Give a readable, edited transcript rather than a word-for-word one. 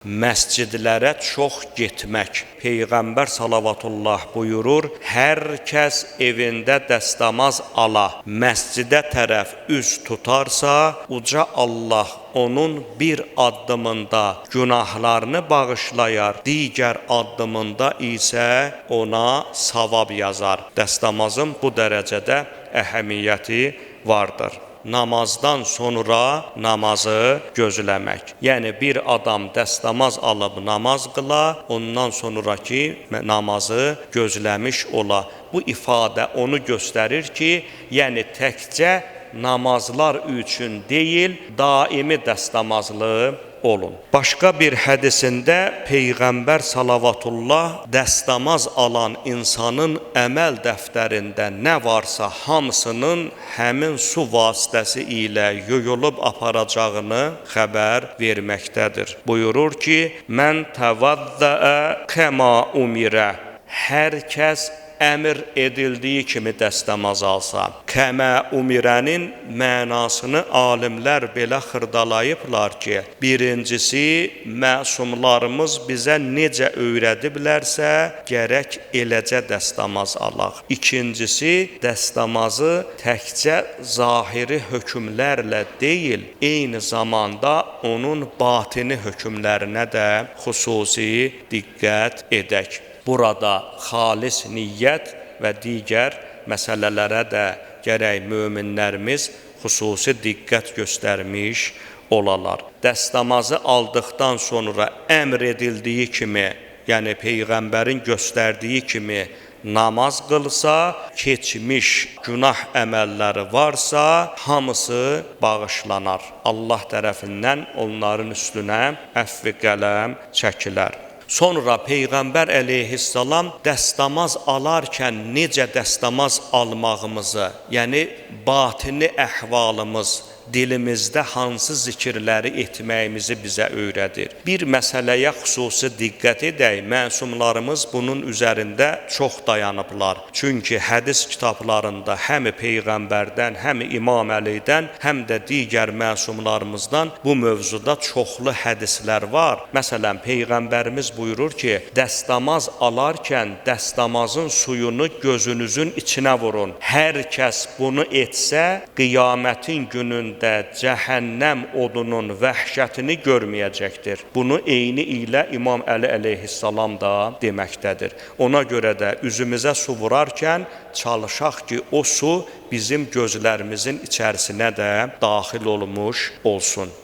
Məscidlərə çox getmək. Peyğəmbər salavatullah buyurur, hər kəs evində dəstəmaz ala, məscidə tərəf üz tutarsa, uca Allah onun bir addımında günahlarını bağışlayar, digər addımında isə ona savab yazar. Dəstəmazın bu dərəcədə əhəmiyyəti vardır. Namazdan sonra namazı gözləmək. Yəni bir adam dəstəmaz alıb namaz qıla, ondan sonraki namazı gözləmiş ola. Bu ifadə onu göstərir ki, yəni təkcə namazlar üçün deyil, daimi dəstəmazlı olun. Başqa bir hədisində Peyğəmbər salavatullah dəstəmaz alan insanın əməl dəftərində nə varsa hamısının həmin su vasitəsi ilə yuyulub aparacağını xəbər verməkdədir. Buyurur ki, mən təvəddəə kəma umirə, hər kəs əmr edildiyi kimi dəstəmaz alsa. Kəmə umirənin mənasını alimlər belə xırdalayıblar ki, birincisi, məsumlarımız bizə necə öyrədiblərsə, gərək eləcə dəstəmaz alaq. İkincisi, dəstəmazı təkcə zahiri hökmlərlə deyil, eyni zamanda onun batini hökmlərinə də xüsusi diqqət edək. Burada xalis niyyət və digər məsələlərə də gərək möminlərimiz xüsusi diqqət göstərmiş olalar. Dəstəmazı aldıqdan sonra əmr edildiyi kimi, yəni Peyğəmbərin göstərdiyi kimi namaz qılsa, keçmiş günah əməlləri varsa, hamısı bağışlanar. Allah tərəfindən onların üstünə əfv qələm çəkilər. Sonra Peyğəmbər əleyhissalam dəstəmaz alarkən necə dəstəmaz almağımızı, yəni batini əhvalımız, dilimizdə hansı zikirləri etməyimizi bizə öyrədir. Bir məsələyə xüsusi diqqət edək, məsumlarımız bunun üzərində çox dayanıblar. Çünki hədis kitablarında həm Peyğəmbərdən, həm İmam Əlidən, həm də digər məsumlarımızdan bu mövzuda çoxlu hədislər var. Məsələn, Peyğəmbərimiz buyurur ki, dəstəmaz alarkən dəstəmazın suyunu gözünüzün içinə vurun. Hər kəs bunu etsə, qiyamətin günündə cəhənnəm odunun vəhşətini görməyəcəkdir. Bunu eyni ilə İmam Əli əleyhissalam da deməkdədir. Ona görə də üzümüzə su vurarkən çalışaq ki, o su bizim gözlərimizin içərisinə də daxil olmuş olsun.